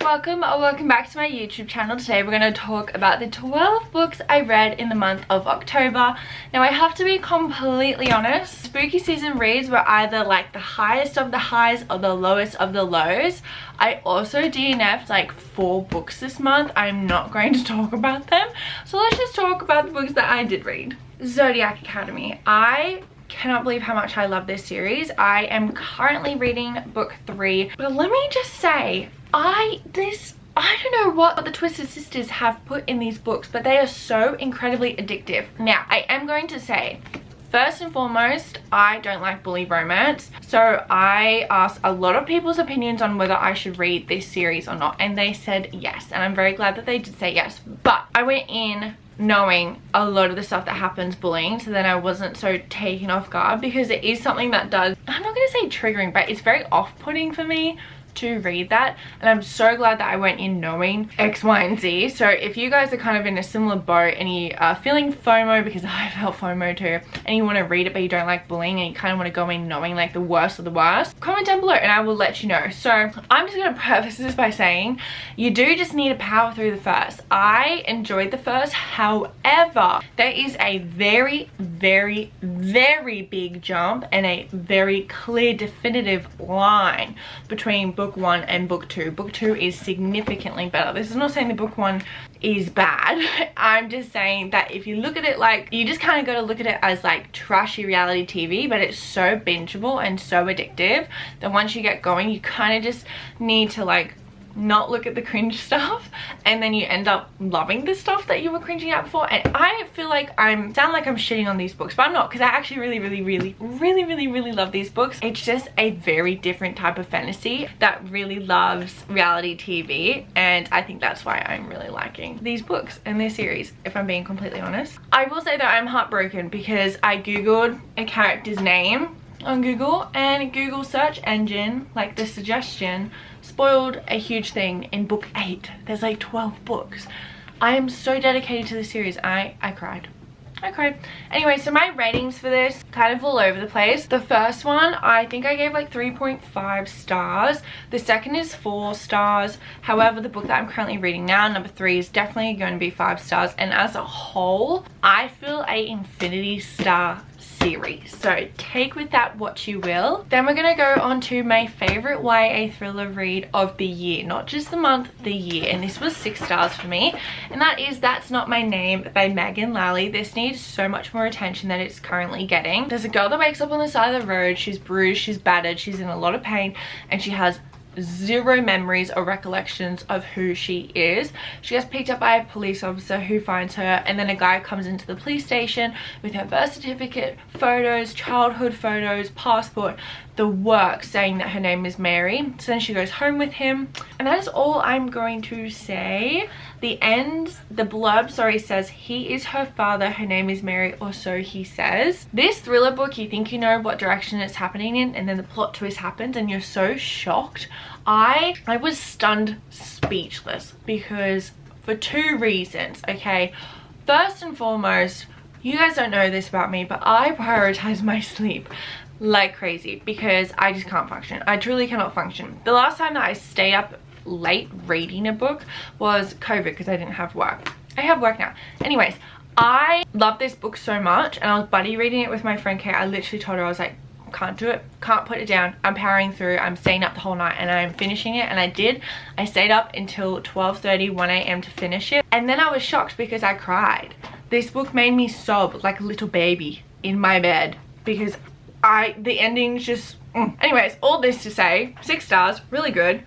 welcome back to my YouTube channel. Today we're going to talk about the 12 books I read in the month of October. Now I have to be completely honest, spooky season reads were either like the highest of the highs or the lowest of the lows. I also DNF'd like 4 books this month. I'm not going to talk about them, so let's just talk about the books that I did read. Zodiac Academy. I cannot believe how much I love this series. I am currently reading book 3, but let me just say, I don't know what the Twisted Sisters have put in these books, but they are so incredibly addictive. Now, I am going to say, first and foremost, I don't like bully romance, so I asked a lot of people's opinions on whether I should read this series or not, and they said yes, and I'm very glad that they did say yes. But I went in knowing a lot of the stuff that happens bullying, so then I wasn't so taken off guard, because it is something that does, I'm not going to say triggering, but it's very off-putting for me to read that, and I'm so glad that I went in knowing X, Y, and Z. So if you guys are kind of in a similar boat and you are feeling FOMO, because I felt FOMO too, and you want to read it but you don't like bullying and you kind of want to go in knowing like the worst of the worst, comment down below and I will let you know. So I'm just going to preface this by saying you do just need to power through the first. I enjoyed the first, however there is a very big jump and a very clear definitive line between book 1 and book 2. Book 2 is significantly better. This is not saying that book 1 is bad. I'm just saying that if you look at it like, you just kind of got to look at it as like trashy reality TV, but it's so bingeable and so addictive that once you get going, you kind of just need to like not look at the cringe stuff, and then you end up loving the stuff that you were cringing at before. And I feel like sound like I'm shitting on these books, but I'm not, because I actually really love these books. It's just a very different type of fantasy that really loves reality TV, and I think that's why I'm really liking these books and this series, if I'm being completely honest. I will say that I'm heartbroken because I googled a character's name on Google, and Google search engine, like the suggestion, spoiled a huge thing in book 8. There's like 12 books. I am so dedicated to the series. I cried. Anyway, so my ratings for this kind of all over the place. The first one, I think I gave like 3.5 stars. The second is 4 stars. However, the book that I'm currently reading now, number 3, is definitely going to be 5 stars. And as a whole, I feel a infinity star series, so take with that what you will. Then we're gonna go on to my favorite YA thriller read of the year, not just the month, the year, and this was 6 stars for me, and that is That's Not My Name by Megan Lally. This needs so much more attention than it's currently getting. There's a girl that wakes up on the side of the road. She's bruised, she's battered, she's in a lot of pain, and she has zero memories or recollections of who she is. She gets picked up by a police officer who finds her, and then a guy comes into the police station with her birth certificate, photos, childhood photos, passport, the works, saying that her name is Mary. So then she goes home with him, and that is all I'm going to say. The blurb, sorry, says he is her father, her name is Mary, or so he says. This thriller book, you think you know what direction it's happening in, and then the plot twist happens and you're so shocked. I was stunned speechless, because for 2 reasons, okay? First and foremost, you guys don't know this about me, but I prioritize my sleep like crazy because I just can't function. I truly cannot function. The last time that I stayed up late reading a book was COVID, because I didn't have work. I have work now. Anyways, I love this book so much, and I was buddy reading it with my friend Kate. I literally told her, I was like, can't do it, can't put it down, I'm powering through, I'm staying up the whole night, and I'm finishing it. And I did. I stayed up until 12:30, 1 a.m. to finish it, and then I was shocked because I cried. This book made me sob like a little baby in my bed, because the endings just Anyways, all this to say, 6 stars, really good.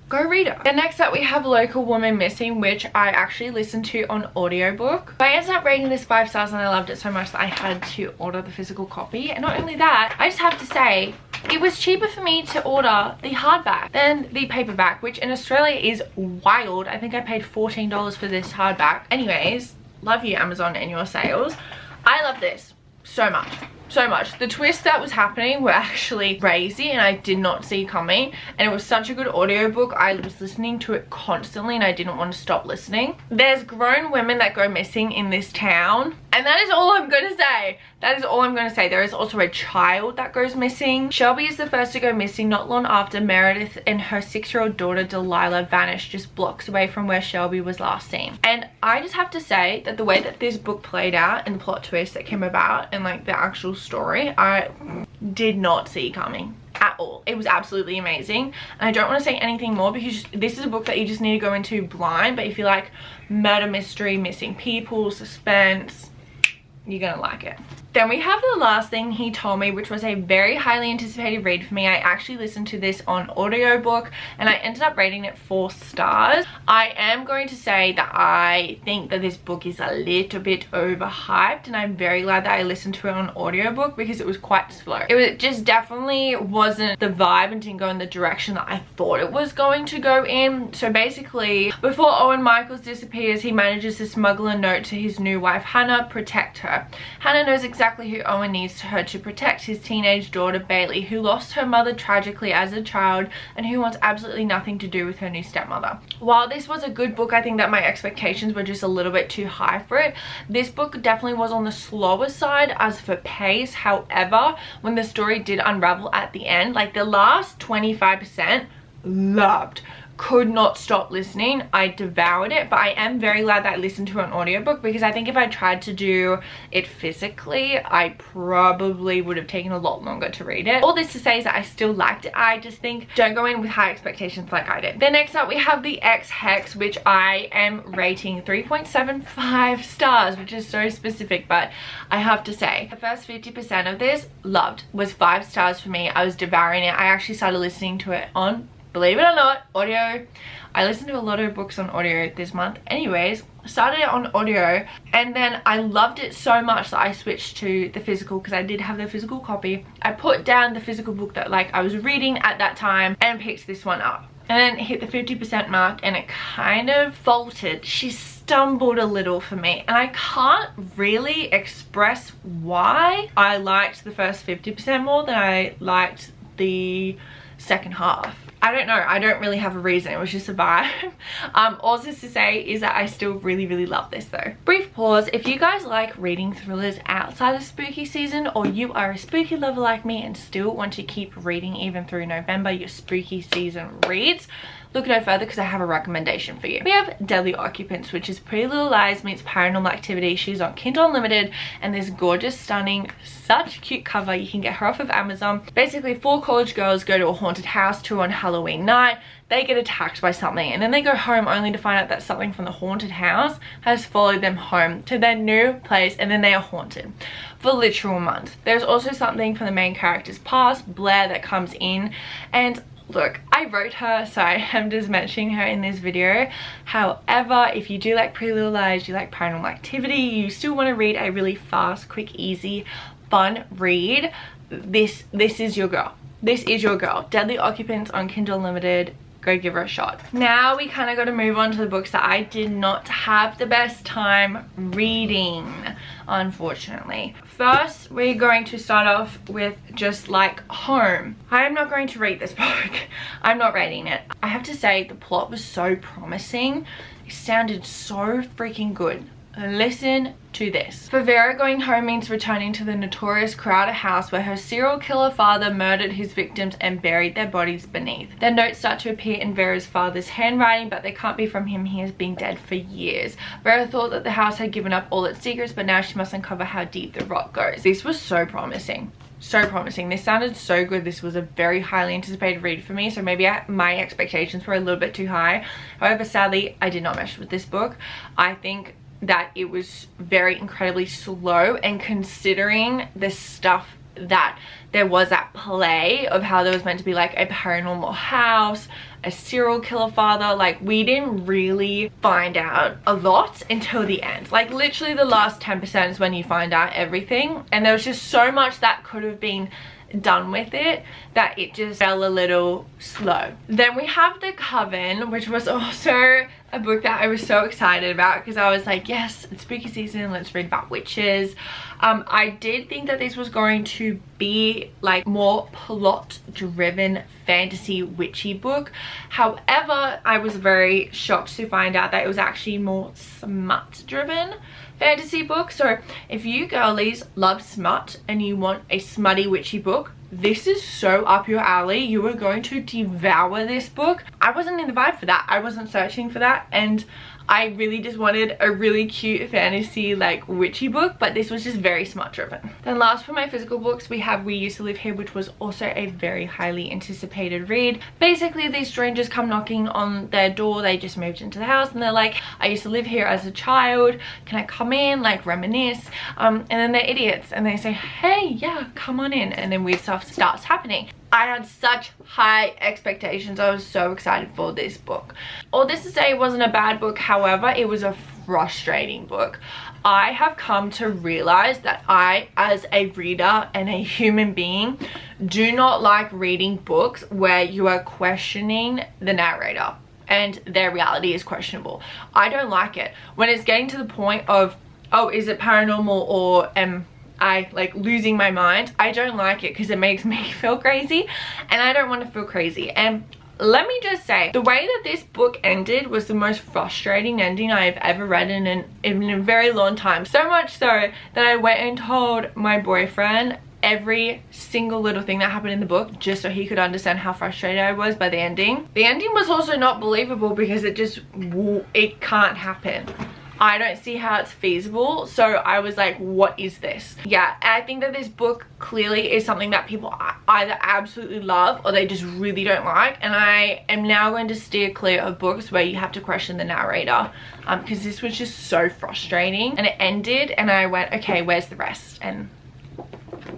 Go read it. And next up we have Local Woman Missing, which I actually listened to on audiobook. But I ended up rating this 5 stars, and I loved it so much that I had to order the physical copy. And not only that, I just have to say, it was cheaper for me to order the hardback than the paperback, which in Australia is wild. I think I paid $14 for this hardback. Anyways, love you Amazon and your sales. I love this so much. so much. The twists that was happening were actually crazy and I did not see coming, and it was such a good audiobook. I was listening to it constantly and I didn't want to stop listening. There's grown women that go missing in this town, and that is all I'm gonna say. That is all I'm gonna say. There is also a child that goes missing. Shelby is the first to go missing not long after Meredith and her 6-year-old daughter Delilah vanished just blocks away from where Shelby was last seen. And I just have to say that the way that this book played out and the plot twist that came about and like the actual story, I did not see coming at all. It was absolutely amazing, and I don't want to say anything more because this is a book that you just need to go into blind. But if you like murder mystery, missing people, suspense, you're gonna like it. Then we have The Last Thing He Told Me, which was a very highly anticipated read for me. I actually listened to this on audiobook and I ended up rating it 4 stars. I am going to say that I think that this book is a little bit overhyped, and I'm very glad that I listened to it on audiobook because it was quite slow. It just definitely wasn't the vibe and didn't go in the direction that I thought it was going to go in. So basically, before Owen Michaels disappears, he manages to smuggle a note to his new wife Hannah, protect her. Hannah knows exactly who Owen needs her to protect, his teenage daughter Bailey, who lost her mother tragically as a child and who wants absolutely nothing to do with her new stepmother. While this was a good book, I think that my expectations were just a little bit too high for it. This book definitely was on the slower side as for pace. However, when the story did unravel at the end, like the last 25%, loved. Could not stop listening. I devoured it, but I am very glad that I listened to an audiobook because I think if I tried to do it physically, I probably would have taken a lot longer to read it. All this to say is that I still liked it. I just think don't go in with high expectations like I did. Then next up we have The Ex-Hex, which I am rating 3.75 stars, which is so specific, but I have to say the first 50% of this loved was 5 stars for me. I was devouring it. I actually started listening to it on, believe it or not, audio. I listened to a lot of books on audio this month. Anyways, started it on audio and then I loved it so much that I switched to the physical because I did have the physical copy. I put down the physical book that like I was reading at that time and picked this one up. And then hit the 50% mark and it kind of faltered. She stumbled a little for me and I can't really express why I liked the first 50% more than I liked the second half. I don't know, I don't really have a reason, it was just a vibe. All this to say is that I still really love this though. Brief pause, if you guys like reading thrillers outside of spooky season, or you are a spooky lover like me and still want to keep reading even through November, your spooky season reads, look no further because I have a recommendation for you. We have Deadly Occupants, which is Pretty Little Lies meets Paranormal Activity. She's on Kindle Unlimited and this gorgeous, stunning, such cute cover. You can get her off of Amazon. Basically, 4 college girls go to a haunted house, 2 on Halloween night. They get attacked by something and then they go home only to find out that something from the haunted house has followed them home to their new place, and then they are haunted for literal months. There's also something from the main character's past, Blair, that comes in, and look, I wrote her, so I am just mentioning her in this video. However, if you do like Pretty Little Lies, you like Paranormal Activity, you still want to read a really fast, quick, easy, fun read, this is your girl. This is your girl. Deadly Occupants on Kindle Unlimited. Go give her a shot. Now we kind of got to move on to the books that I did not have the best time reading, unfortunately. First, we're going to start off with Just Like Home. I am not going to read this book. I'm not rating it. I have to say the plot was so promising. It sounded so freaking good. Listen to this. For Vera, going home means returning to the notorious Crowder house where her serial killer father murdered his victims and buried their bodies beneath. Their notes start to appear in Vera's father's handwriting, but they can't be from him. He has been dead for years. Vera thought that the house had given up all its secrets, but now she must uncover how deep the rot goes. This was so promising. So promising. This sounded so good. This was a very highly anticipated read for me, so maybe my expectations were a little bit too high. However, sadly, I did not mesh with this book. I think that it was very incredibly slow, and considering the stuff that there was at play of how there was meant to be like a paranormal house, a serial killer father, like we didn't really find out a lot until the end. Like literally the last 10% is when you find out everything, and there was just so much that could have been done with it that it just fell a little slow. Then we have The Coven, which was also a book that I was so excited about because I was like, yes, it's spooky season, let's read about witches. I did think that this was going to be like more plot driven fantasy witchy book. However, I was very shocked to find out that it was actually more smut driven fantasy book. So if you girlies love smut and you want a smutty witchy book, this is so up your alley. You are going to devour this book. I wasn't in the vibe for that. I wasn't searching for that, and I really just wanted a really cute fantasy like witchy book, but this was just very smut driven. Then last for my physical books, we have We Used to Live Here, which was also a very highly anticipated read. Basically, these strangers come knocking on their door. They just moved into the house and they're like, I used to live here as a child, can I come in, like reminisce? And then they're idiots and they say, hey, yeah, come on in, and then weird stuff starts happening. I had such high expectations. I was so excited for this book. All this to say, it wasn't a bad book. However, it was a frustrating book. I have come to realize that I, as a reader and a human being, do not like reading books where you are questioning the narrator and their reality is questionable. I don't like it. When it's getting to the point of, oh, is it paranormal or I like losing my mind, I don't like it because it makes me feel crazy and I don't want to feel crazy. And let me just say, the way that this book ended was the most frustrating ending I have ever read in a very long time. So much so that I went and told my boyfriend every single little thing that happened in the book just so he could understand how frustrated I was by the ending. The ending was also not believable because it can't happen. I don't see how it's feasible, so I was like, what is this? Yeah, I think that this book clearly is something that people either absolutely love or they just really don't like, and I am now going to steer clear of books where you have to question the narrator, because this was just so frustrating. And it ended and I went, okay, where's the rest? And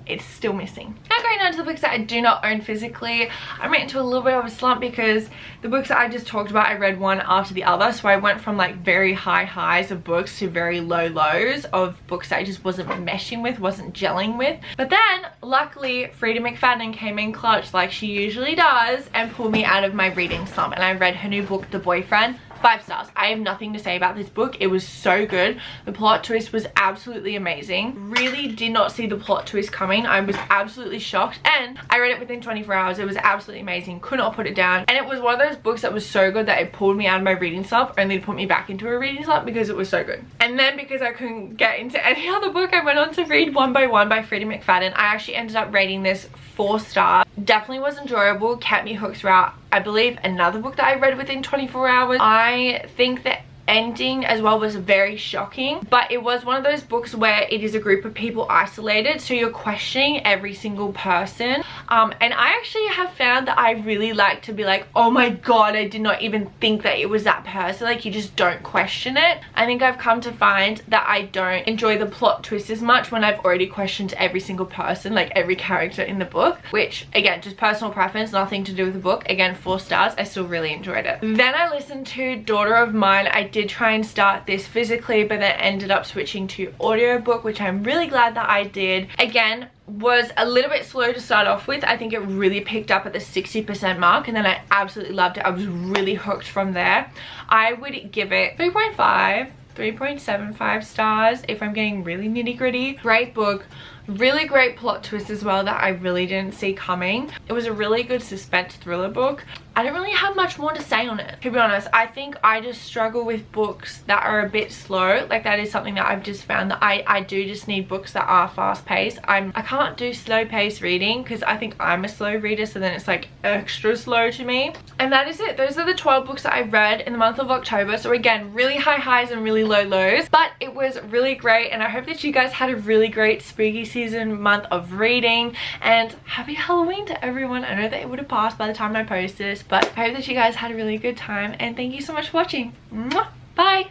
it's still missing. Now going on to the books that I do not own physically, I'm into a little bit of a slump because the books that I just talked about, I read one after the other. So I went from like very high highs of books to very low lows of books that I just wasn't meshing with, wasn't gelling with. But then luckily Frida McFadden came in clutch like she usually does and pulled me out of my reading slump, and I read her new book, The Boyfriend. 5 stars. I have nothing to say about this book. It was so good. The plot twist was absolutely amazing. Really did not see the plot twist coming. I was absolutely shocked, and I read it within 24 hours. It was absolutely amazing. Could not put it down, and it was one of those books that was so good that it pulled me out of my reading slump, only to put me back into a reading slump because it was so good. And then because I couldn't get into any other book, I went on to read One by One by Frida McFadden. I actually ended up rating this 4 stars. Definitely was enjoyable, kept me hooked throughout. I believe another book that I read within 24 hours. I think that ending as well was very shocking, but it was one of those books where it is a group of people isolated, so you're questioning every single person, and I actually have found that I really like to be like, oh my god, I did not even think that it was that person. Like, you just don't question it. I think I've come to find that I don't enjoy the plot twist as much when I've already questioned every single person, like every character in the book, which again, just personal preference, nothing to do with the book. Again, 4 stars. I still really enjoyed it. Then I listened to Daughter of Mine. I did try and start this physically, but then ended up switching to audiobook, which I'm really glad that I did. Again, was a little bit slow to start off with. I think it really picked up at the 60% mark, and then I absolutely loved it. I was really hooked from there. I would give it 3.75 stars if I'm getting really nitty gritty. Great book. Really great plot twist as well that I really didn't see coming. It was a really good suspense thriller book. I don't really have much more to say on it, to be honest. I think I just struggle with books that are a bit slow. Like, that is something that I've just found, that I do just need books that are fast paced. I can't do slow paced reading because I think I'm a slow reader, so then it's like extra slow to me. And that is it. Those are the 12 books that I read in the month of October. So again, really high highs and really low lows, but it was really great, and I hope that you guys had a really great spooky season month of reading, and happy Halloween to everyone. I know that it would have passed by the time I post this, but I hope that you guys had a really good time, and thank you so much for watching. Mwah! Bye!